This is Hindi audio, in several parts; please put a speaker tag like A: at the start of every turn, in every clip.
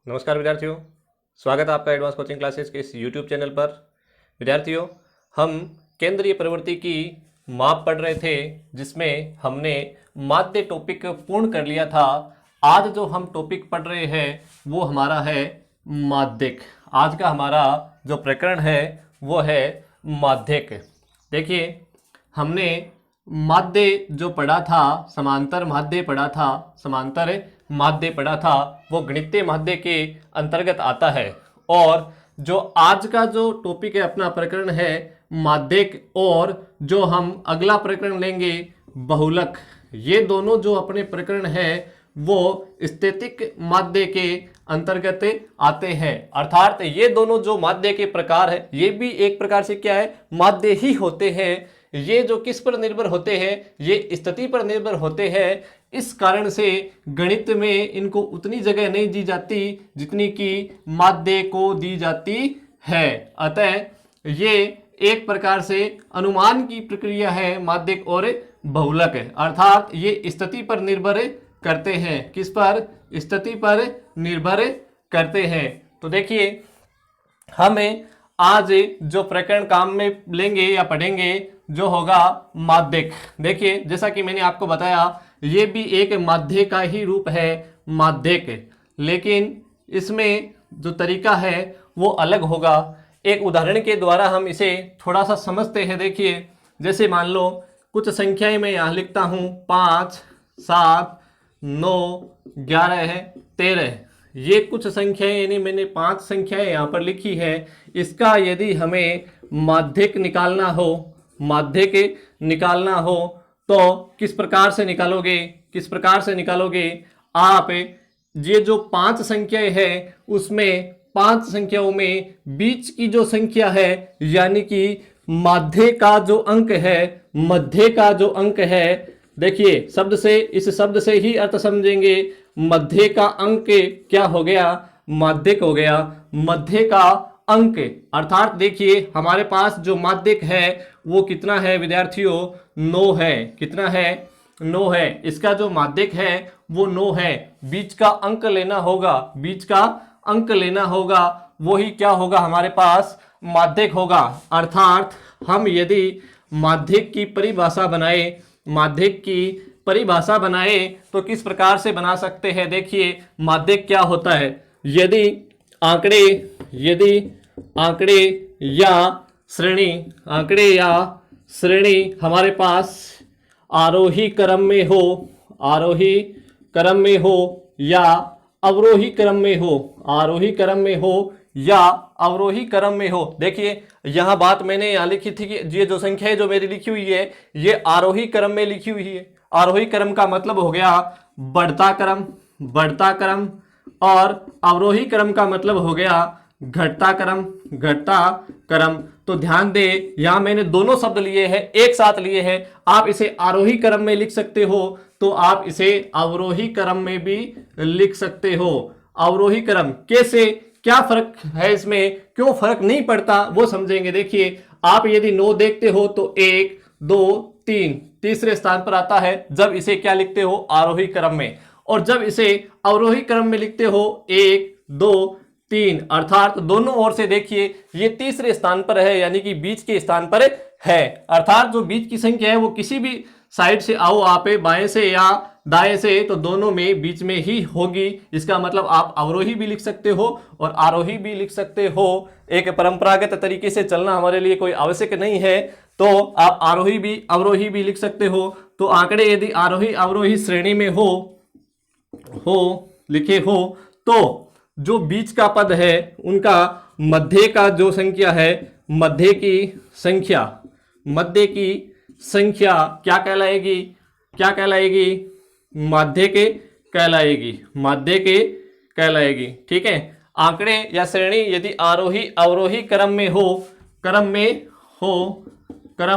A: नमस्कार विद्यार्थियों, स्वागत है आपका एडवांस कोचिंग क्लासेस के इस यूट्यूब चैनल पर। विद्यार्थियों, हम केंद्रीय प्रवृत्ति की माप पढ़ रहे थे, जिसमें हमने माध्य टॉपिक पूर्ण कर लिया था। आज जो हम टॉपिक पढ़ रहे हैं वो हमारा है माध्यक। आज का हमारा जो प्रकरण है वो है माध्यक। देखिए, हमने माध्य जो पढ़ा था, समांतर माध्य पढ़ा था, समांतर माध्य पढ़ा था, वो गणितीय माध्य के अंतर्गत आता है। और जो आज का जो टॉपिक है, अपना प्रकरण है माध्यक, और जो हम अगला प्रकरण लेंगे बहुलक, ये दोनों जो अपने प्रकरण है वो स्थैतिक माध्य के अंतर्गत आते हैं। अर्थात ये दोनों जो माध्य के प्रकार है, ये भी एक प्रकार से क्या है, माध्य ही होते हैं। ये जो किस पर निर्भर होते हैं, ये स्थिति पर निर्भर होते हैं। इस कारण से गणित में इनको उतनी जगह नहीं दी जाती जितनी कि माध्य को दी जाती है। अतः ये एक प्रकार से अनुमान की प्रक्रिया है माध्यक और बहुलक, अर्थात ये स्थिति पर निर्भर करते हैं। किस पर? स्थिति पर निर्भर करते हैं। तो देखिए, हमें आज जो प्रकरण काम में लेंगे या पढ़ेंगे जो होगा माध्यक। देखिए, जैसा कि मैंने आपको बताया, ये भी एक माध्य का ही रूप है, माध्यक, लेकिन इसमें जो तरीका है वो अलग होगा। एक उदाहरण के द्वारा हम इसे थोड़ा सा समझते हैं। देखिए, जैसे मान लो कुछ संख्याएं मैं यहाँ लिखता हूँ, 5, 7, 9, 11, 13। ये कुछ संख्याएं, यानी मैंने 5 संख्याएं यहाँ पर लिखी है। इसका यदि हमें माध्यक निकालना हो, माध्यक निकालना हो तो किस प्रकार से निकालोगे? किस प्रकार से निकालोगे आप? ये जो 5 संख्याएं हैं, उसमें 5 संख्याओं में बीच की जो संख्या है, यानी कि माध्य का जो अंक है, मध्य का जो अंक है, देखिए शब्द से, इस शब्द से ही अर्थ समझेंगे। मध्य का अंक क्या हो गया? माध्यक हो गया। मध्य का अंक अर्थात देखिए, हमारे पास जो माध्यक है वो कितना है विद्यार्थियों? 9 है। कितना है? 9 है। इसका जो माध्यक है वो 9 है। बीच का अंक लेना होगा, बीच का अंक लेना होगा, वही क्या होगा हमारे पास? माध्यक होगा। अर्थात हम यदि माध्यक की परिभाषा बनाए, माध्यक की परिभाषा बनाए तो किस प्रकार से बना सकते हैं? देखिए, माध्यक क्या होता है? यदि आंकड़े या श्रेणी, आंकड़े या श्रेणी हमारे पास आरोही क्रम में हो, आरोही क्रम में हो या अवरोही क्रम में हो, आरोही क्रम में हो या अवरोही क्रम में हो। देखिए, यहां बात मैंने यहां लिखी थी कि ये जो संख्या है जो मेरी लिखी हुई है, ये आरोही क्रम में लिखी हुई है। आरोही क्रम का मतलब हो गया बढ़ता क्रम, बढ़ता क्रम, और अवरोही क्रम का मतलब हो गया घटता क्रम, घटता क्रम। तो ध्यान दे, यहां मैंने दोनों शब्द लिए हैं, एक साथ लिए हैं। आप इसे आरोही क्रम में लिख सकते हो तो आप इसे अवरोही क्रम में भी लिख सकते हो। अवरोही क्रम कैसे, क्या फर्क है इसमें, क्यों फर्क नहीं पड़ता, वो समझेंगे। देखिए, आप यदि 9 देखते हो तो 1, 2, 3 तीसरे स्थान पर आता है जब इसे क्या लिखते हो? आरोही क्रम में। और जब इसे अवरोही क्रम में लिखते हो 1, 2, 3, अर्थात दोनों ओर से देखिए ये तीसरे स्थान पर है, यानी कि बीच के स्थान पर है। अर्थात जो बीच की संख्या है वो किसी भी साइड से आओ आप, बाएं से या दाएं से, तो दोनों में बीच में ही होगी। इसका मतलब आप अवरोही भी लिख सकते हो और आरोही भी लिख सकते हो। एक परंपरागत तरीके से चलना हमारे लिए कोई आवश्यक नहीं है, तो आप आरोही भी अवरोही भी लिख सकते हो। तो आंकड़े यदि आरोही अवरोही श्रेणी में हो लिखे हो तो जो बीच का पद है उनका मध्य का जो संख्या है, मध्य की संख्या, मध्य की संख्या क्या कहलाएगी? क्या कहलाएगी? माध्य के कहलाएगी, माध्य के कहलाएगी। ठीक है। आंकड़े या श्रेणी यदि आरोही अवरोही क्रम में हो, क्रम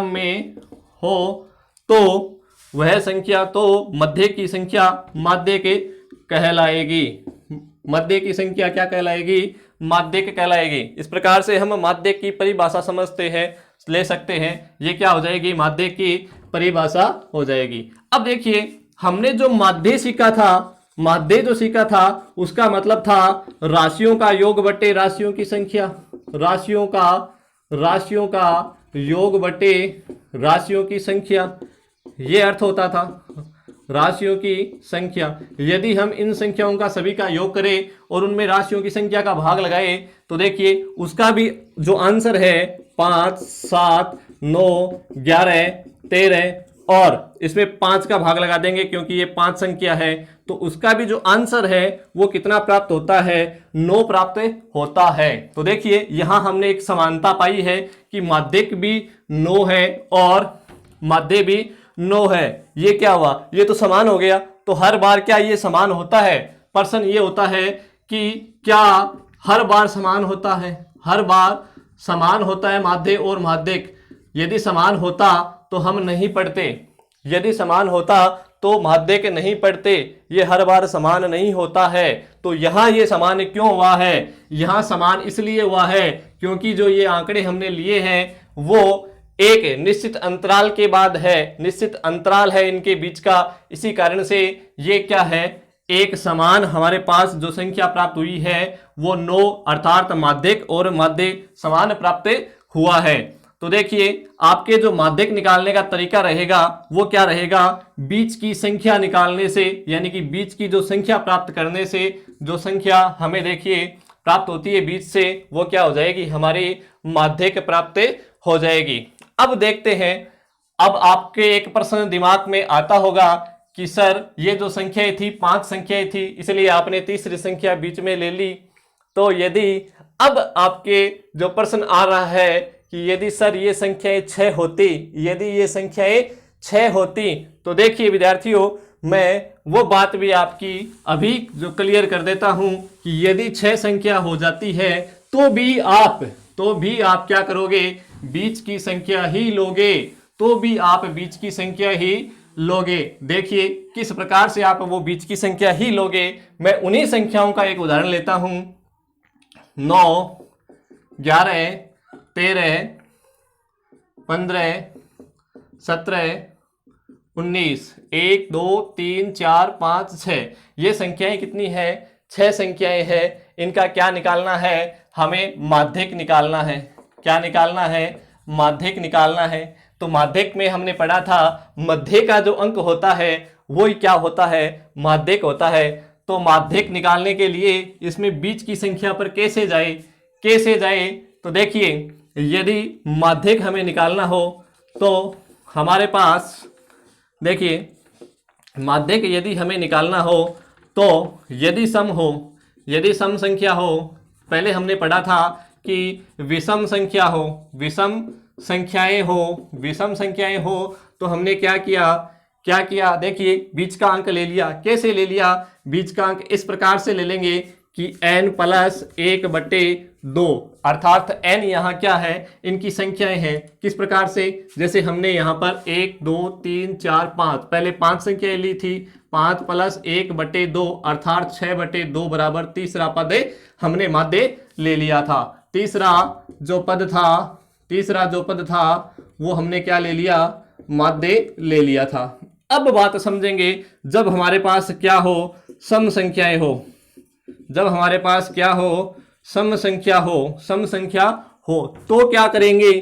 A: में हो तो वह संख्या तो मध्य की संख्या माध्य के कहलाएगी। माध्य की संख्या क्या कहलाएगी? माध्यक कहलाएगी। इस प्रकार से हम माध्यक की परिभाषा समझते हैं, ले सकते हैं। ये क्या हो जाएगी? माध्यक की परिभाषा हो जाएगी। अब देखिए, हमने जो माध्य सीखा था माध्य जो सीखा था उसका मतलब था राशियों का योग बटे राशियों की संख्या, राशियों का योग बटे राशियों की संख्या, ये अर्थ होता था राशियों की संख्या। यदि हम इन संख्याओं का सभी का योग करें और उनमें राशियों की संख्या का भाग लगाए तो देखिए उसका भी जो आंसर है 5, 7, 9, 11, 13 और इसमें 5 का भाग लगा देंगे क्योंकि ये 5 संख्या है, तो उसका भी जो आंसर है वो कितना प्राप्त होता है, 9 प्राप्त होता है। तो देखिए यहां हमने एक समानता पाई है कि माध्यक भी 9 है और माध्य भी 9 है। ये क्या हुआ, ये तो समान हो गया। तो हर बार क्या ये समान होता है? प्रश्न ये होता है कि क्या हर बार समान होता है? हर बार समान होता है माध्य और माध्यक? यदि समान होता तो हम नहीं पढ़ते, यदि समान होता तो माध्यक नहीं पढ़ते। ये हर बार समान नहीं होता है। तो यहां ये समान क्यों हुआ है? यहां समान इसलिए हुआ है क्योंकि जो ये आंकड़े हमने लिए हैं वो एक निश्चित अंतराल के बाद है, निश्चित अंतराल है इनके बीच का। इसी कारण से ये क्या है, एक समान हमारे पास जो संख्या प्राप्त हुई है वो 9 अर्थात माध्यक और माध्य समान प्राप्त हुआ है। तो देखिए आपके जो माध्यक निकालने का तरीका रहेगा वो क्या रहेगा, बीच की संख्या निकालने से, यानी कि बीच की जो संख्या प्राप्त करने से जो संख्या हमें देखिए प्राप्त होती है बीच से, वो क्या हो जाएगी, हमारी माध्यक प्राप्त हो जाएगी। अब देखते हैं, अब आपके एक प्रश्न दिमाग में आता होगा कि सर ये जो संख्याएं थी 5 संख्याएं थी, इसलिए आपने तीसरी संख्या बीच में ले ली। तो यदि अब आपके जो प्रश्न आ रहा है कि यदि सर ये संख्याएं 6 होती, यदि ये संख्याएं 6 होती, तो देखिए विद्यार्थियों मैं वो बात भी आपकी अभी जो क्लियर कर देता हूं कि यदि 6 संख्या हो जाती है तो भी आप क्या करोगे, बीच की संख्या ही लोगे, तो भी आप बीच की संख्या ही लोगे। देखिए किस प्रकार से आप वो बीच की संख्या ही लोगे। मैं उन्हीं संख्याओं का एक उदाहरण लेता हूं, 9, 11, 13, 15, 17, 19, 1, 2, 3, 4, 5, 6, ये संख्याएं कितनी है, 6 संख्याएं हैं। इनका क्या निकालना है, हमें माध्यक निकालना है। क्या निकालना है, माध्यक निकालना है। तो माध्यक में हमने पढ़ा था मध्य का जो अंक होता है वो ही क्या होता है, माध्यक होता है। तो माध्यक निकालने के लिए इसमें बीच की संख्या पर कैसे जाए, तो देखिए यदि माध्यक हमें निकालना हो तो हमारे पास देखिए माध्यक यदि हमें निकालना हो तो यदि सम संख्या हो, पहले हमने पढ़ा था कि विषम संख्याएं हो तो हमने क्या किया, देखिए बीच का अंक ले लिया। कैसे ले लिया, बीच का अंक इस प्रकार से ले लेंगे कि n + 1/2 अर्थात n यहाँ क्या है, इनकी संख्याएं हैं। किस प्रकार से, जैसे हमने यहाँ पर 1, 2, 3, 4, 5 पहले 5 संख्याएं ली थी, 5 + 1/2 अर्थात 6/2 बराबर तीसरा पद हमने माध्य ले लिया था। तीसरा जो पद था वो हमने क्या ले लिया, माध्य ले लिया था। अब बात समझेंगे, जब हमारे पास क्या हो, सम संख्याएं हो, जब हमारे पास क्या हो, सम संख्या हो तो क्या करेंगे।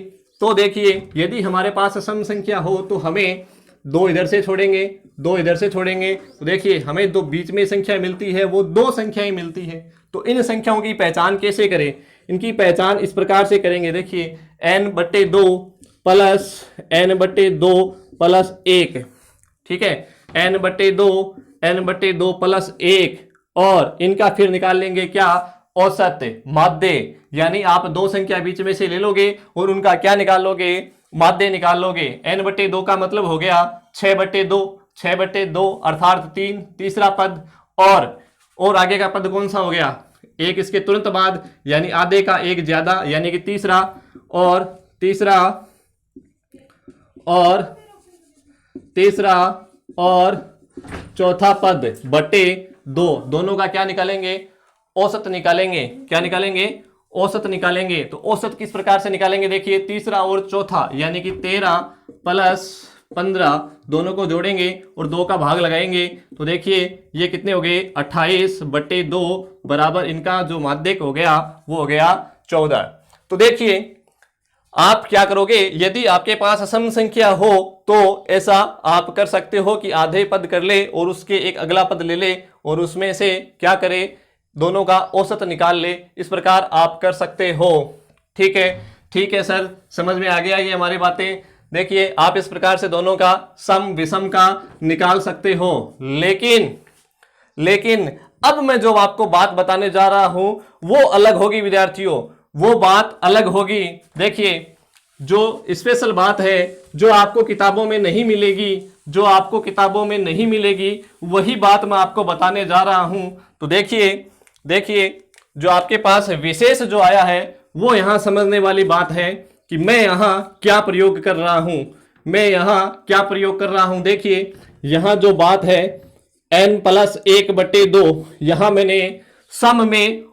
A: तो देखिए यदि हमारे पास सम संख्या हो तो हमें 2 इधर से छोड़ेंगे, 2 इधर से छोड़ेंगे, तो देखिए हमें 2 बीच में संख्या मिलती है, वो 2 संख्याएं मिलती है। तो इन संख्याओं की पहचान कैसे करें, इनकी पहचान इस प्रकार से करेंगे। देखिए n/2 + n/2 + 1, ठीक है, n/2 + 1 और इनका फिर निकाल लेंगे क्या, औसत माध्य, यानी आप 2 संख्या बीच में से ले लोगे और उनका क्या निकाल लोगे, माध्य निकाल लोगे। n/2 का मतलब हो गया 6/2 अर्थात 3, तीसरा पद, और आगे का पद कौन सा हो गया, एक इसके तुरंत बाद, यानी आधे का एक ज्यादा, यानी कि तीसरा और चौथा पद बटे 2, दोनों का क्या निकालेंगे, औसत निकालेंगे। क्या निकालेंगे, औसत निकालेंगे। तो औसत किस प्रकार से निकालेंगे, देखिए तीसरा और चौथा यानी कि 13 + 15, दोनों को जोड़ेंगे और 2 का भाग लगाएंगे तो देखिए ये कितने हो गए 28/2 बराबर इनका जो माध्यक हो गया वो हो गया 14। तो देखिए आप क्या करोगे, यदि आपके पास असम संख्या हो तो ऐसा आप कर सकते हो कि आधे पद कर ले और उसके एक अगला पद ले ले और उसमें से क्या करे, दोनों का औसत निकाल ले। इस प्रकार आप कर सकते हो। ठीक है सर, समझ में आ गया ये हमारी बातें। देखिए आप इस प्रकार से दोनों का सम विषम का निकाल सकते हो। लेकिन अब मैं जो आपको बात बताने जा रहा हूं वो अलग होगी विद्यार्थियों, वो बात अलग होगी। देखिए जो स्पेशल बात है जो आपको किताबों में नहीं मिलेगी, जो आपको किताबों में नहीं मिलेगी वही बात मैं आपको बताने जा रहा हूं। तो देखिए जो आपके पास विशेष जो आया है वो यहां समझने वाली बात है कि मैं यहां क्या प्रयोग कर रहा हूं। देखिए यहां जो बात है n+1/2, यहां मैंने सम में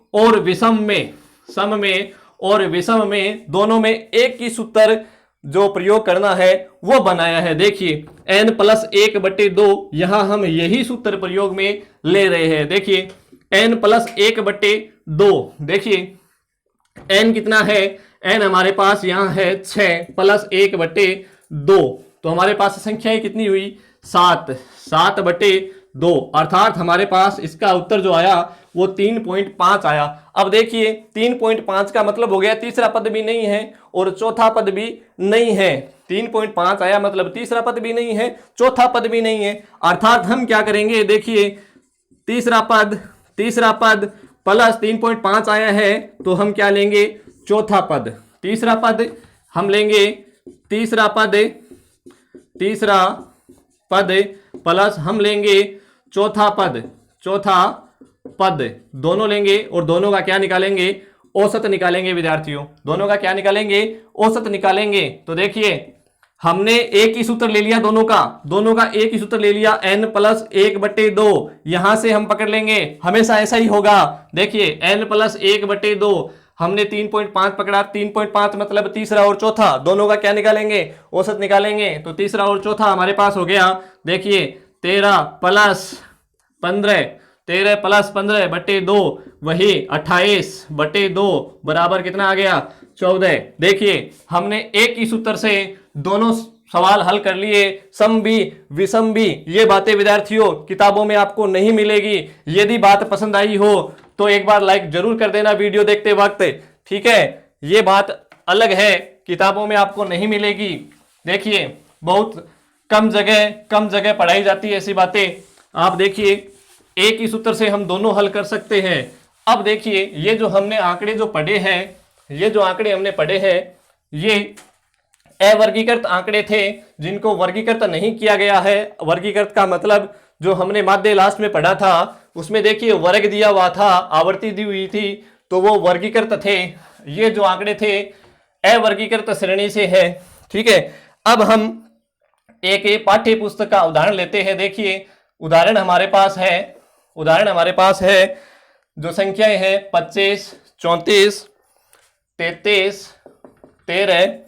A: और विषम में दोनों में एक ही सूत्र जो प्रयोग करना है वो बनाया है। देखिए n+1/2 यहां हम यही सूत्र प्रयोग में ले रहे हैं। देखिए n+1/2, देखिए n कितना है, n हमारे पास यहां है 6 + 1/2, तो हमारे पास संख्याएं कितनी हुई 7/2, अर्थात हमारे पास इसका उत्तर जो आया वो 3.5 आया। अब देखिए 3.5 का मतलब हो गया तीसरा पद भी नहीं है और चौथा पद भी नहीं है। 3.5 आया मतलब तीसरा पद भी नहीं है, चौथा पद भी नहीं है, अर्थात हम क्या करेंगे, देखिए तीसरा पद प्लस 3.5 आया है तो हम क्या लेंगे, चौथा पद। तीसरा पद हम लेंगे, तीसरा पद प्लस हम लेंगे चौथा पद, दोनों लेंगे और दोनों का क्या निकालेंगे, औसत निकालेंगे विद्यार्थियों। दोनों का क्या निकालेंगे, औसत निकालेंगे। तो देखिए हमने एक ही सूत्र ले लिया, दोनों का एक ही सूत्र ले लिया, n+1/2। यहां से हम पकड़ लेंगे, हमेशा ऐसा ही होगा। देखिए n+1/2 हमने 3.5 पकड़ा, 3.5 मतलब तीसरा और चौथा, दोनों का क्या निकालेंगे, औसत निकालेंगे। तो तीसरा और चौथा हमारे पास हो गया, देखिए 13+15/2 वही 28/2 बराबर कितना आ गया, 14। देखिए हमने एक ही सूत्र से दोनों सवाल हल कर लिए, सम भी विषम भी। ये बातें विद्यार्थियों किताबों में आपको नहीं मिलेगी। यदि बात पसंद आई हो तो एक बार लाइक जरूर कर देना वीडियो देखते वक्त। ठीक है, ये बात अलग है, किताबों में आपको नहीं मिलेगी। देखिए बहुत कम जगह पढ़ाई जाती है ऐसी बातें। आप देखिए एक ही सूत्र से हम दोनों हल कर सकते हैं। अब देखिए ये जो हमने आंकड़े जो पढ़े हैं, ये अवर्गीकृत आंकड़े थे जिनको वर्गीकृत नहीं किया गया है। वर्गीकृत का मतलब जो हमने माध्य लास्ट में पढ़ा था उसमें देखिए वर्ग दिया हुआ था, आवर्ती दी हुई थी, तो वो वर्गीकृत थे। ये जो आंकड़े थे अवर्गीकृत श्रेणी से है। ठीक है, अब हम एक पाठ्य पुस्तक का उदाहरण लेते हैं। देखिए उदाहरण हमारे पास है जो संख्याएं हैं 25, 34, 33, 13,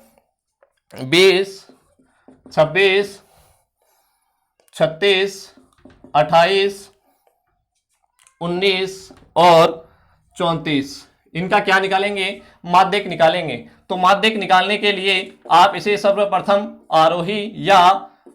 A: 20, 26, 36, 28, 19 और 34। इनका क्या निकालेंगे, माध्यक निकालेंगे। तो माध्यक निकालने के लिए आप इसे सर्वप्रथम आरोही या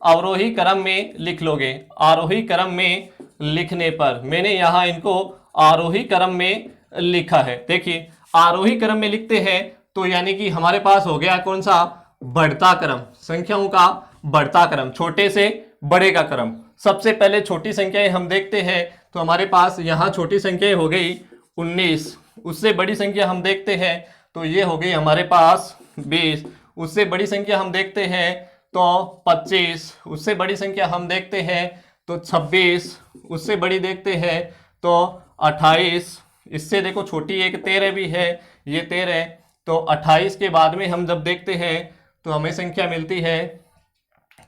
A: अवरोही क्रम में लिख लोगे। आरोही क्रम में लिखने पर मैंने यहां इनको आरोही क्रम में लिखा है। देखिए आरोही क्रम में लिखते हैं तो यानी कि हमारे पास हो गया कौन सा, बढ़ता क्रम, संख्याओं का बढ़ता क्रम, छोटे से बड़े का क्रम। सबसे पहले छोटी संख्याएं हम देखते हैं तो हमारे पास यहाँ छोटी संख्याएं हो गई 19, उससे बड़ी संख्या हम देखते हैं तो ये हो गई हमारे पास 20, उससे बड़ी संख्या हम देखते हैं तो 25, उससे बड़ी संख्या हम देखते हैं तो 26, उससे बड़ी देखते हैं तो 28, इससे देखो छोटी एक 13 भी है, ये 13। तो 28 के बाद में हम जब देखते हैं तो हमें संख्या मिलती है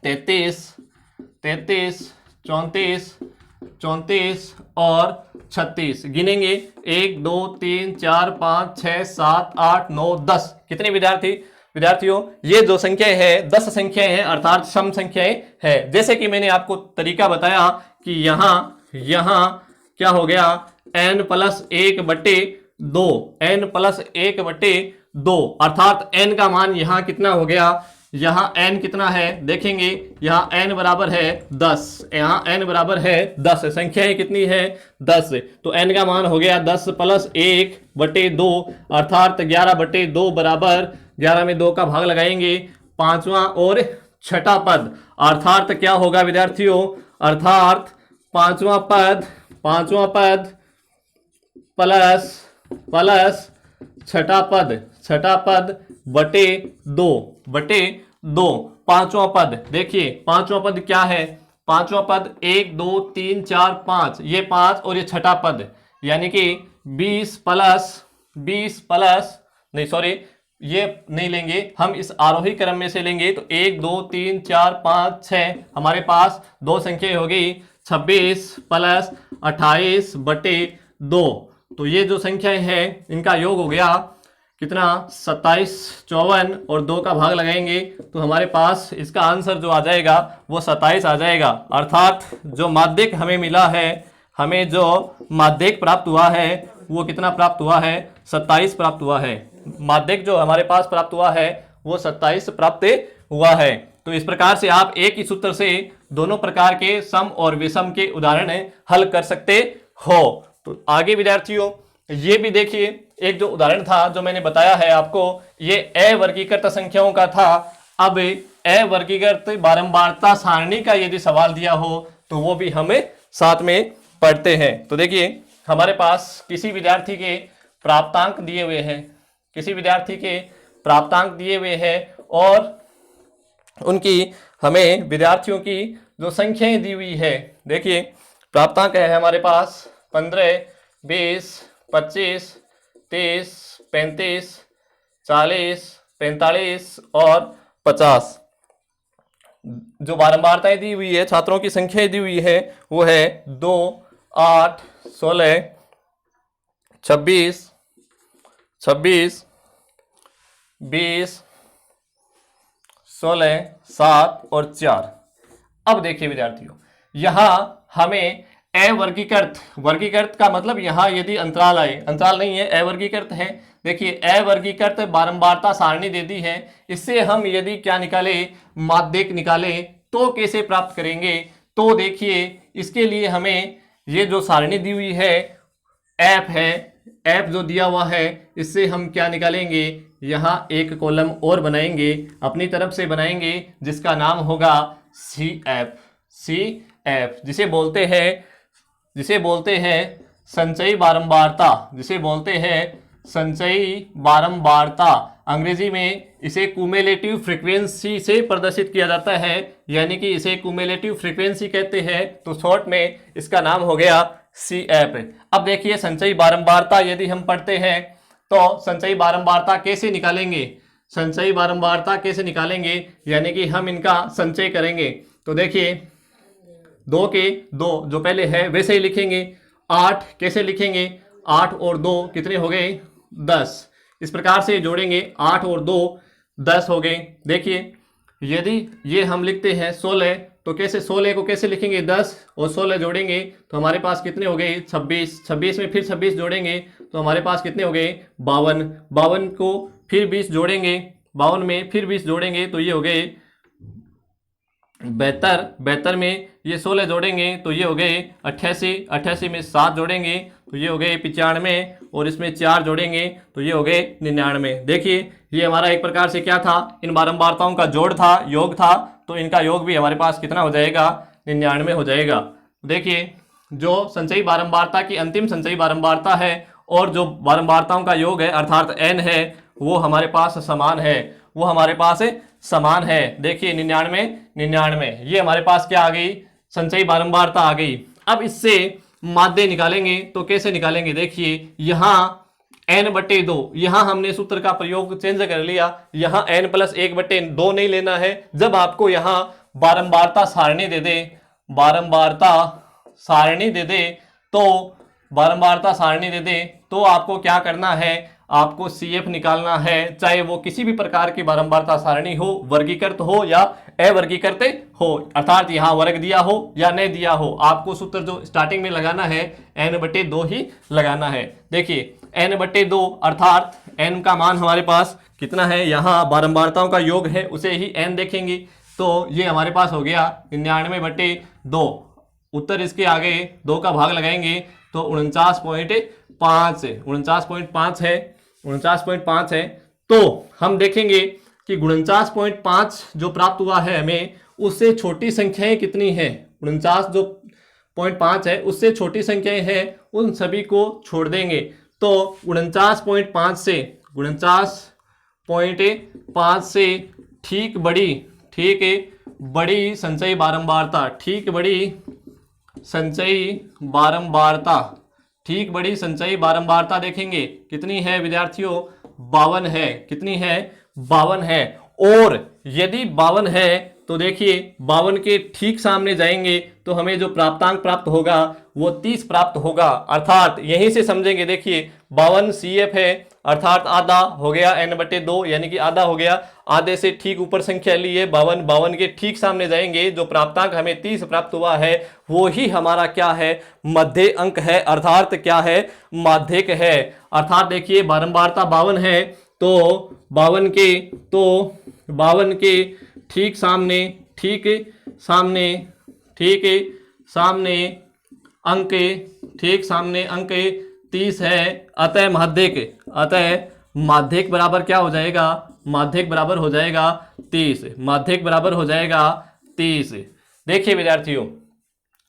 A: 33, 34 और 36। गिनेंगे 1 2 3 4 5 6 7 8 9 10। कितने विद्यार्थी, विद्यार्थियों ये जो संख्याएं हैं 10 संख्याएं हैं अर्थात सम संख्याएं हैं। जैसे कि मैंने आपको तरीका बताया कि यहां क्या हो गया n प्लस 1/2 n प्लस 1/2 अर्थात n का मान यहां कितना हो गया, यहां n कितना है देखेंगे, यहां n बराबर है 10, यहां n बराबर है 10, संख्याएं कितनी है 10, तो n का मान हो गया 10 प्लस 1/2 अर्थात 11/2 बराबर 11 में 2 का भाग लगाएंगे, पांचवा और छठा पद अर्थात क्या होगा विद्यार्थियों, अर्थात पांचवा पद प्लस छठा पद बटे दो पांचवा पद। देखिए पांचवा पद क्या है, पांचवा पद 1 2 3 4 5, ये 5 और ये छठा पद यानी कि 20 प्लस नहीं सॉरी ये नहीं लेंगे हम, इस आरोही क्रम में से लेंगे तो 1 2 3 4 5 6 हमारे पास दो संख्या हो गई 26 प्लस 28/2, तो ये जो संख्याएं हैं इनका योग हो गया कितना 27, 54 और 2 का भाग लगाएंगे तो हमारे पास इसका आंसर जो आ जाएगा वो 27 आ जाएगा। अर्थात जो माध्यक हमें मिला है, हमें जो माध्यक प्राप्त हुआ है वो कितना प्राप्त हुआ है 27 प्राप्त हुआ है। माध्यक जो हमारे पास प्राप्त हुआ है वो 27 प्राप्त हुआ है। तो इस प्रकार से आप एक ही सूत्र से दोनों प्रकार के सम और विषम के उदाहरण हल कर सकते हो। तो आगे विद्यार्थियों ये भी देखिए, एक जो उदाहरण था जो मैंने बताया है आपको, ये अवर्गीकृत संख्याओं का था। अब अवर्गीकृत बारंबारता सारणी का यदि सवाल दिया हो तो वो भी हमें साथ में पढ़ते हैं। तो देखिए हमारे पास किसी विद्यार्थी के प्राप्तांक दिए हुए हैं और उनकी हमें विद्यार्थियों की जो संख्याएं दी हुई है। देखिए प्राप्तांक है हमारे पास 15, 20, 25, 30, 35, 40, 45 और 50। जो बारंबारताएं दी हुई है, छात्रों की संख्या दी हुई है वो है 2, 8, 16, 26, 20, 16, 7 और 4। अब देखिए विद्यार्थियों यहां हमें वर्गीकृत का मतलब यहां यदि अंतराल आए, अंतराल नहीं है अवर्गीकृत है। देखिए अवर्गीकृत बारंबारता सारणी दे दी है, इससे हम यदि क्या निकाले माध्यक निकाले तो कैसे प्राप्त करेंगे। तो देखिए इसके लिए हमें ये जो सारणी दी हुई है एफ जो दिया हुआ है इससे हम क्या निकालेंगे, यहाँ एक कॉलम और बनाएंगे अपनी तरफ से बनाएंगे जिसका नाम होगा सी एफ जिसे बोलते हैं संचयी बारंबारता, अंग्रेजी में इसे क्यूमुलेटिव फ्रीक्वेंसी से प्रदर्शित किया जाता है, यानी कि इसे क्यूमुलेटिव फ्रीक्वेंसी कहते हैं। तो शॉर्ट में इसका नाम हो गया सी एफ। अब देखिए संचयी बारंबारता यदि हम पढ़ते हैं तो संचयी बारंबारता कैसे निकालेंगे, यानी कि हम इनका संचय करेंगे। तो देखिए 2 के 2 जो पहले है वैसे ही लिखेंगे। 8 कैसे लिखेंगे, 8 और 2 कितने हो गए 10। इस प्रकार से जोड़ेंगे 8 और 2 10 हो गए। देखिए यदि ये हम लिखते हैं 16 तो कैसे 16 को कैसे लिखेंगे 10 और 16 जोड़ेंगे तो हमारे पास कितने हो गए 26। 26 में फिर 26 जोड़ेंगे तो हमारे पास कितने हो गए 52। 52 को फिर 20 जोड़ेंगे, 52 में फिर 20 जोड़ेंगे तो ये हो गए 72। 72 में ये 16 जोड़ेंगे तो ये हो गए 88। 88 में 7 जोड़ेंगे तो ये हो गए 95 और इसमें 4 जोड़ेंगे तो ये हो गए 99। देखिए ये हमारा एक प्रकार से क्या था, इन बारंबारताओं का जोड़ था, योग था। तो इनका योग भी हमारे पास कितना हो जाएगा 99 हो जाएगा। देखिए जो संचयी बारंबारता की अंतिम संचयी बारंबारता है और जो बारंबारताओं का योग है अर्थात n है वो हमारे पास समान है। देखिए 99 ये हमारे पास क्या आ गई संचयी बारंबारता आ गई। अब इससे माध्य निकालेंगे तो कैसे निकालेंगे, देखिए यहाँ n/2, यहाँ हमने सूत्र का प्रयोग चेंज कर लिया, यहाँ n + 1/2 नहीं लेना है। जब आपको यहाँ बारंबारता सारणी दे दे तो आपको क्या करना है, आपको CF निकालना है, चाहे वो किसी भी प्रकार की बारंबारता सारणी हो, वर्गीकृत हो या अवर्गीकृत हो, अर्थात यहाँ वर्ग दिया हो या नहीं दिया हो, आपको सूत्र जो स्टार्टिंग में लगाना है n/2 ही लगाना है। देखिए n/2 अर्थात n का मान हमारे पास कितना है, यहाँ बारंबारताओं का योग है उसे ही n देखेंगे, तो ये हमारे पास हो गया 99/2। उत्तर इसके आगे 2 का भाग लगाएंगे तो 49.5 है, 49.5 है, 49.5 है। तो हम देखेंगे कि 49.5 जो प्राप्त हुआ है हमें, उससे छोटी संख्याएं कितनी हैं, 49 जो 0.5 है उससे छोटी संख्याएं हैं, उन सभी को छोड़ देंगे। तो 49.5 से 49.5 से ठीक बड़ी संचयी बारंबारता, ठीक बड़ी संचयी बारंबारता देखेंगे कितनी है विद्यार्थियों, 52 है। कितनी है, 52 है। और यदि 52 है तो देखिए 52 के ठीक सामने जाएंगे तो हमें जो प्राप्तांक प्राप्त होगा वो 30 प्राप्त होगा, अर्थात यहीं से समझेंगे। देखिए 52 CF है अर्थात आधा हो गया n/2, यानी कि आधा हो गया। आधे से ठीक ऊपर संख्या ली है 52, 52 के ठीक सामने जाएंगे, जो प्राप्तांक हमें 30 प्राप्त हुआ है वो ही हमारा क्या है, मध्य अंक है, अर्थात क्या है, माध्यक है। अर्थात देखिए बारंबारता 52 है तो 52 के ठीक सामने अंक 30 है। अतः माध्यक बराबर क्या हो जाएगा, माध्यक बराबर हो जाएगा 30, माध्यक बराबर हो जाएगा 30। देखिए विद्यार्थियों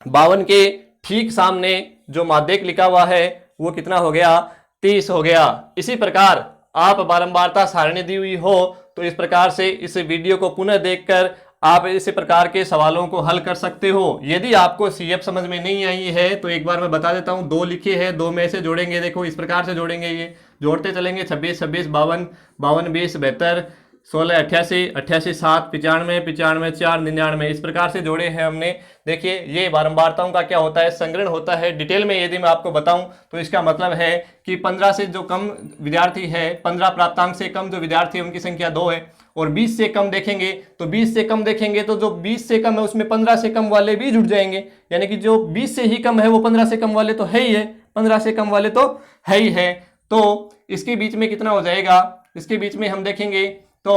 A: 52 के ठीक सामने जो माध्यक लिखा हुआ है वो कितना हो गया, 30 हो गया। इसी प्रकार आप बारंबारता सारणी दी हुई हो तो इस प्रकार से इस वीडियो को पुनः देखकर आप इस प्रकार के सवालों को हल कर सकते हो। यदि आपको CF समझ में नहीं आई है तो एक बार मैं बता देता हूं, 2 लिखे हैं, 2 में से जोड़ेंगे। देखो इस प्रकार से जोड़ेंगे, ये जोड़ते चलेंगे, 26 26 52 52 20 72 16 88 88 7 95 95 4 99, इस प्रकार से जोड़े हैं हमने। देखिए ये बारंबारताओं का क्या होता है, संग्रहण होता है। डिटेल में यदि मैं आपको बताऊं तो इसका मतलब है कि 15 से जो कम विद्यार्थी है, 15 प्राप्तांक से कम जो विद्यार्थी है उनकी संख्या 2 है, और 20 से कम देखेंगे तो 20 से कम देखेंगे तो जो 20 से कम है उसमें 15 से कम वाले भी जुड़ जाएंगे, यानी कि जो 20 से ही कम है वो 15 से कम वाले तो है ही है, 15 से कम वाले तो है ही है। तो इसके बीच में कितना हो जाएगा, इसके बीच में हम देखेंगे तो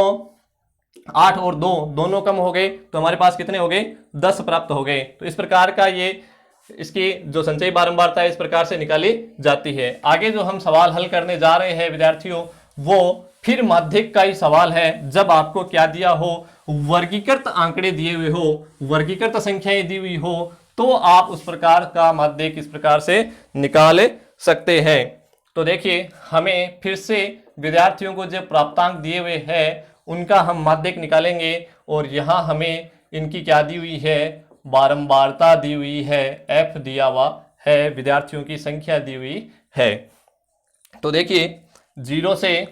A: 8 और 2 दोनों कम हो गए तो हमारे पास कितने हो गए, 10 प्राप्त हो गए। तो इस प्रकार का ये इसकी जो संचयी बारंबारता है इस प्रकार से निकाली जाती है। आगे जो हम सवाल हल करने जा रहे हैं विद्यार्थियों वो फिर माध्यक का ही सवाल है। जब आपको क्या दिया हो, वर्गीकृत आंकड़े दिए हुए हो, वर्गीकृत संख्याएं दी हुई हो, तो आप उस प्रकार का माध्यक इस प्रकार से निकाल सकते हैं। तो देखिए हमें फिर से विद्यार्थियों को जो प्राप्तांक दिए हुए हैं उनका हम माध्यक निकालेंगे, और यहाँ हमें इनकी क्या दी हुई है, बारंबारता दी हुई है, F दिया हुआ है, विद्यार्थियों की संख्या दी हुई है। तो देखिए 0 से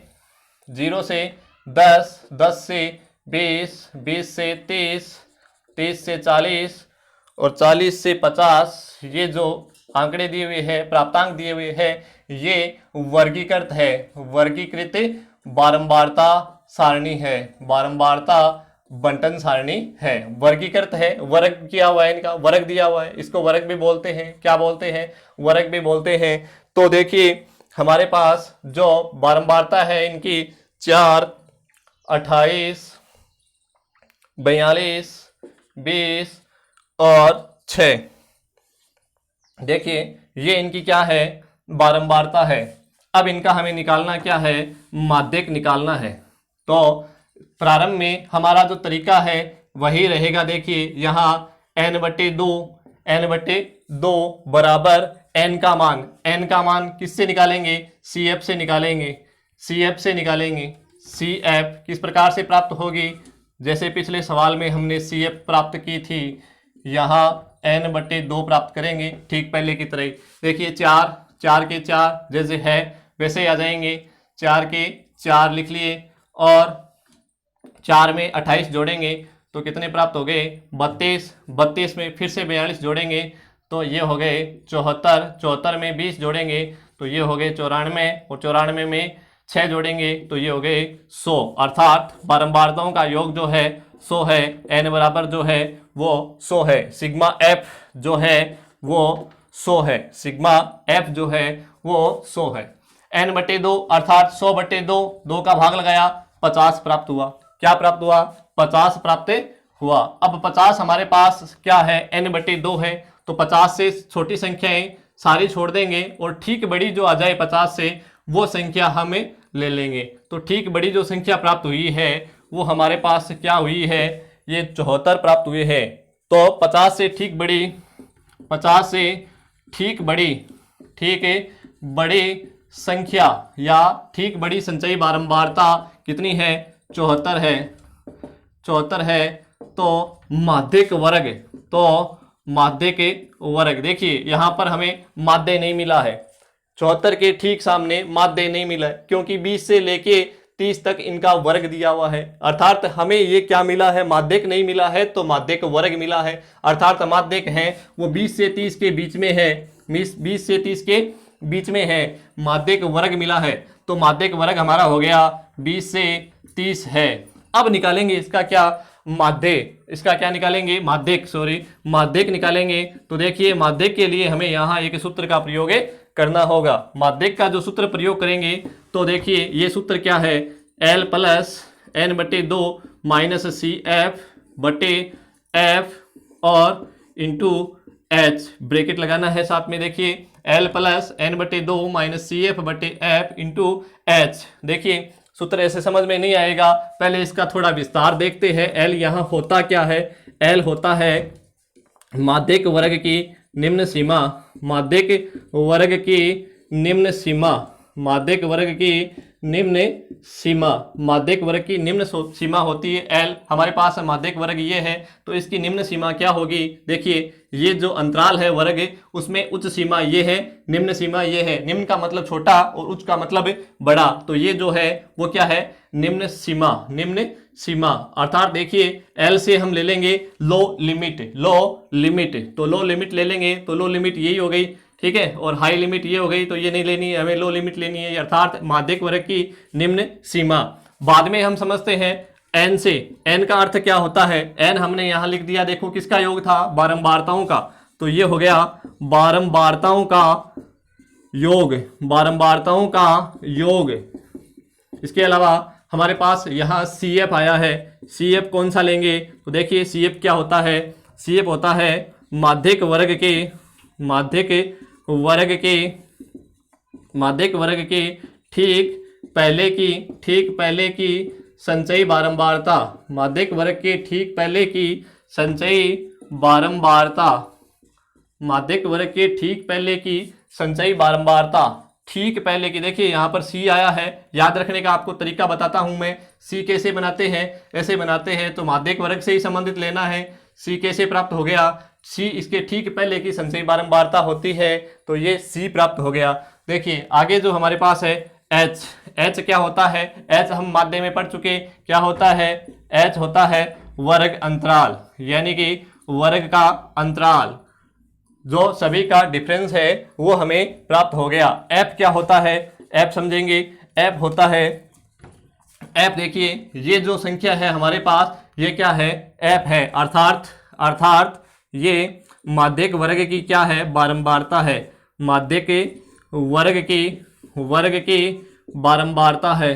A: 10, 10 से 20, 20 से 30, 30 से 40 और 40 से 50, ये जो आंकड़े दिए हुए हैं, प्राप्तांक दिए हुए हैं, ये वर्गीकृत है, वर्गीकृत बारंबारता सारणी है, बारंबारता बंटन सारणी है, वर्गीकृत है, वर्ग किया हुआ है, इनका वर्ग दिया हुआ है, इसको वर्ग भी बोलते हैं, क्या बोलते हैं, वर्ग भी बोलते हैं। तो देखिए हमारे पास जो बारंबारता है इनकी 4, 28, 42, 20 और 6। देखिए ये इनकी क्या है, बारंबारता है। अब इनका हमें निकालना क्या है, माध्यक निकालना है। तो प्रारंभ में हमारा जो तरीका है वही रहेगा। देखिए यहाँ n/2 बराबर n का मान किससे निकालेंगे, CF से निकालेंगे, CF से निकालेंगे। CF किस प्रकार से प्राप्त होगी, जैसे पिछले सवाल में हमने CF प्राप्त की थी, यहाँ n/2 प्राप्त करेंगे, ठीक पहले की तरह। देखिए 4 के 4 जैसे है वैसे आ जाएंगे, 4 के 4 लिख लिए, और 4 में 28 जोड़ेंगे तो कितने प्राप्त हो गए, 32, 32 में फिर से 42 जोड़ेंगे तो ये हो गए 74, 74 में 20 जोड़ेंगे तो ये हो गए 94, और 94 में 6 जोड़ेंगे तो ये हो गए 100, अर्थात बारंबारताओं का योग जो है 100 है। n बराबर जो है वो 100 है। सिग्मा f जो है वो 100 है। सिग्मा f जो है वो 100 है। n बटे 2 अर्थात 100 बटे 2, 2 का भाग लगाया 50 प्राप्त हुआ। क्या प्राप्त हुआ? 50 प्राप्त हुआ। अब 50 हमारे पास क्या है? n बटे 2 है, तो 50 से छोटी संख्याएं सारी छोड़ देंगे और ठीक बड़ी जो आ जाए 50 से वो संख्या हमें ले लेंगे। तो ठीक बड़ी जो संख्या प्राप्त हुई है वो हमारे पास क्या हुई है? ये 74 प्राप्त हुए है। तो 50 से ठीक बड़ी, 50 से ठीक बड़ी, ठीक है, बड़ी संख्या या ठीक बड़ी संचयी बारंबारता कितनी है? 74 है। 74 है। तो माध्यक वर्ग, तो माध्यक वर्ग, देखिए यहां पर हमें माध्य नहीं मिला है। 74 के ठीक सामने माध्य नहीं मिला है क्योंकि 20 से लेके 30 तक इनका वर्ग दिया हुआ है, अर्थात हमें ये क्या मिला है? माध्यक नहीं मिला है तो माध्यक वर्ग मिला है। अर्थात माध्यक है वो 20 से 30 के बीच में है, 20 से 30 के बीच में है। माध्यक वर्ग मिला है तो माध्यक वर्ग हमारा हो गया 20 से 30 है। अब निकालेंगे इसका क्या? माध्य। इसका क्या निकालेंगे? माध्यक, सॉरी, माध्यक निकालेंगे। तो देखिए माध्यक के लिए हमें यहाँ एक सूत्र का प्रयोग करना होगा। माध्यक का जो सूत्र प्रयोग करेंगे तो देखिए ये सूत्र क्या है? L प्लस n बटे 2 माइनस सी एफ बटे एफ और इंटू एच, ब्रैकेट लगाना है साथ में। देखिए L प्लस n बटे 2 माइनस सी एफ बटे एफ इंटू एच। देखिए सूत्र ऐसे समझ में नहीं आएगा, पहले इसका थोड़ा विस्तार देखते हैं। L यहाँ होता क्या है? L होता है माध्यक वर्ग की निम्न सीमा, माध्यक वर्ग की निम्न सीमा, माध्यक वर्ग की निम्न सीमा, माध्यक वर्ग की निम्न सीमा होती है L। हमारे पास माध्यक वर्ग ये है तो इसकी निम्न सीमा क्या होगी? देखिए ये जो अंतराल है वर्ग उसमें उच्च सीमा ये है, निम्न सीमा ये है। निम्न का मतलब छोटा और उच्च का मतलब बड़ा, तो ये जो है वो क्या है? निम्न सीमा, निम्न सीमा। अर्थात देखिए L से हम ले लेंगे लो लिमिट, लो लिमिट, तो लो लिमिट ले लेंगे तो लो लिमिट यही हो गई, ठीक है, और हाई लिमिट ये हो गई, तो ये नहीं लेनी है हमें, लो लिमिट लेनी है, अर्थात माध्यक वर्ग की निम्न सीमा। बाद में हम समझते हैं n से। n का अर्थ क्या होता है? n हमने यहां लिख दिया, देखो किसका योग था? बारंबारताओं का, तो ये हो गया बारंबारताओं का योग, बारंबारताओं का योग। इसके अलावा हमारे पास यहाँ CF आया है। CF कौन सा लेंगे? तो देखिए CF क्या होता है? CF होता है माध्यक वर्ग के, माध्यक वर्ग के, माध्यक वर्ग के ठीक पहले की, ठीक पहले की संचयी बारंबारता, माध्यक वर्ग के ठीक पहले की संचयी बारंबारता, माध्यक वर्ग के ठीक पहले की संचयी बारंबारता, ठीक पहले की। देखिए यहाँ पर C आया है, याद रखने का आपको तरीका बताता हूं मैं। C कैसे बनाते हैं? ऐसे बनाते हैं, तो माध्यक वर्ग से ही संबंधित लेना है। C कैसे प्राप्त हो गया? C इसके ठीक पहले की संचयी बारंबारता होती है, तो ये C प्राप्त हो गया। देखिए आगे जो हमारे पास है H, H क्या होता है? H हम माध्य में पढ़ चुके, क्या होता है? H होता है वर्ग अंतराल, यानी कि वर्ग का अंतराल, जो सभी का डिफरेंस है वो हमें प्राप्त हो गया। F क्या होता है? F समझेंगे, F होता है, F देखिए ये जो संख्या है हमारे पास ये क्या है? F है, अर्थात ये माध्यक वर्ग की क्या है? बारंबारता है, माध्यक वर्ग की बारंबारता है,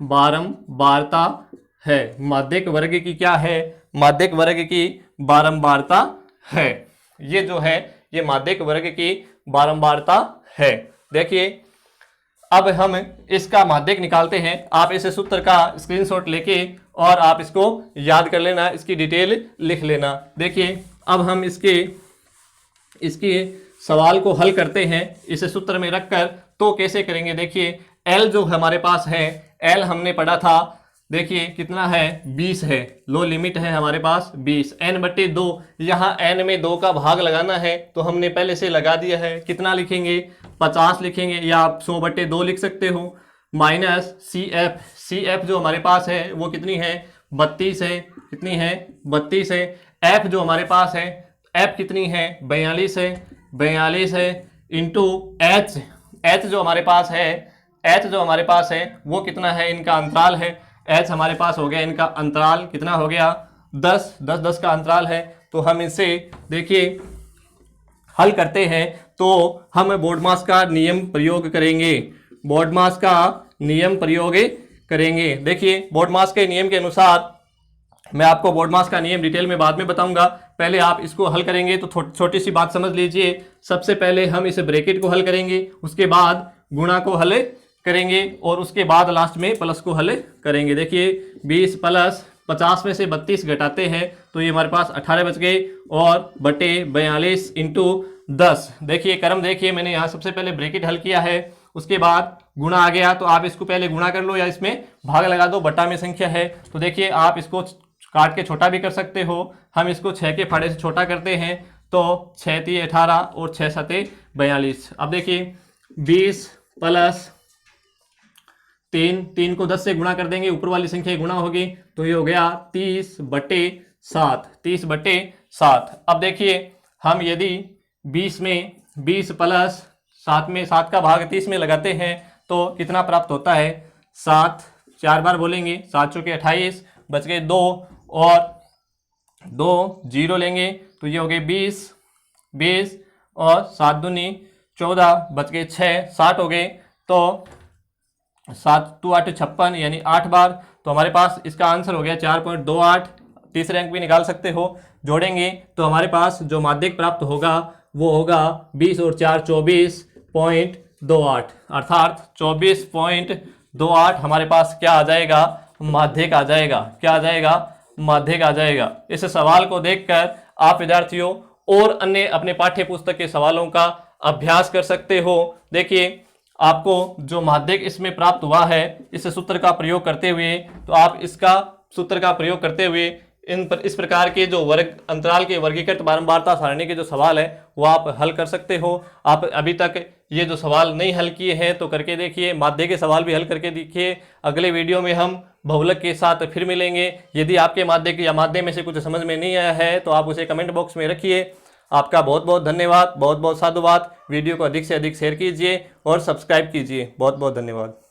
A: बारंबारता है, माध्यक वर्ग की क्या है? माध्यक वर्ग की बारंबारता है। ये जो है ये माध्यक वर्ग की बारंबारता है। देखिए अब हम इसका माध्यक निकालते हैं। आप इस सूत्र का स्क्रीनशॉट लेके और आप इसको याद कर लेना, इसकी डिटेल लिख लेना। देखिए अब हम इसके सवाल को हल करते हैं इस सूत्र में रखकर। तो कैसे करेंगे? देखिए L जो हमारे पास है, L हमने पढ़ा था, देखिए कितना है? 20 है, लो लिमिट है हमारे पास 20। n बटे 2, यहाँ n में 2 का भाग लगाना है तो हमने पहले से लगा दिया है। कितना लिखेंगे? 50 लिखेंगे, या आप 100 बटे 2 लिख सकते हो, माइनस CF जो हमारे पास है वो कितनी है? 32 है। कितनी है? 32 है। F जो हमारे पास है, F कितनी है? 42 है, 42 है, इंटू H जो हमारे पास है, एच जो हमारे पास है वो कितना है, इनका अंतराल है। एच हमारे पास हो गया, इनका अंतराल कितना हो गया 10 का अंतराल है। तो हम इसे देखिए हल करते हैं तो हम बोर्डमास का नियम प्रयोग करेंगे। बोर्डमास का नियम प्रयोग करेंगे। देखिए बोर्डमास के नियम के अनुसार, मैं आपको बोर्डमास का नियम डिटेल में बाद में बताऊंगा, पहले आप इसको हल करेंगे तो छोटी सी बात समझ लीजिए। सबसे पहले हम इस ब्रैकेट को हल करेंगे, उसके बाद गुणा को हल करेंगे और उसके बाद लास्ट में प्लस को हल करेंगे। देखिए 20 प्लस 50 में से 32 घटाते हैं तो ये हमारे पास 18 बच गए और बटे 42 इंटू 10। देखिए क्रम देखिए, मैंने यहाँ सबसे पहले ब्रैकेट हल किया है, उसके बाद गुणा आ गया तो आप इसको पहले गुणा कर लो या इसमें भाग लगा दो, बटा में संख्या है तो देखिए आप इसको काट के छोटा भी कर सकते हो। हम इसको 6 के फाड़े से छोटा करते हैं तो 6 × 18 और 6 × 7 42। अब देखिए 20 प्लस 3 को 10 से गुणा कर देंगे, ऊपर वाली संख्या गुणा होगी तो ये हो गया 30/7। 30/7। अब देखिए हम यदि 20 में 20 प्लस 7 में 7 का भाग 30 में लगाते हैं तो कितना प्राप्त होता है, 7 4 बार बोलेंगे, 7 चौके 28, बच गए 2 और 2 0 लेंगे तो ये हो गए 20 और 7 दूनी 14, बच गए 6, 60 हो गए। तो 7 2 8 56 यानी 8 बार। तो हमारे पास इसका आंसर हो गया 4.28। तीसरे अंक भी निकाल सकते हो, जोड़ेंगे तो हमारे पास जो माध्यक प्राप्त होगा वो होगा 20 और 4 24.28, अर्थात 24.28 हमारे पास क्या आ जाएगा, माध्यक आ जाएगा। क्या आ जाएगा, माध्यक आ जाएगा। इस सवाल को देखकर आप विद्यार्थियों और अन्य अपने पाठ्य पुस्तक के सवालों का अभ्यास कर सकते हो। देखिए आपको जो माध्यक इसमें प्राप्त हुआ है इस सूत्र का प्रयोग करते हुए, तो आप इसका सूत्र का प्रयोग करते हुए इस प्रकार के जो वर्ग अंतराल के वर्गीकृत बारंबारता सारणी के जो सवाल है वो आप हल कर सकते हो। आप अभी तक ये जो सवाल नहीं हल किए हैं तो करके देखिए, माध्यक के सवाल भी हल करके देखिए। अगले वीडियो में हम बहुलक के साथ फिर मिलेंगे। यदि आपके माध्यक या माध्यम में से कुछ समझ में नहीं आया है तो आप उसे कमेंट बॉक्स में रखिए। आपका बहुत बहुत धन्यवाद, बहुत बहुत साधुवाद। वीडियो को अधिक से अधिक शेयर कीजिए और सब्सक्राइब कीजिए। बहुत बहुत धन्यवाद।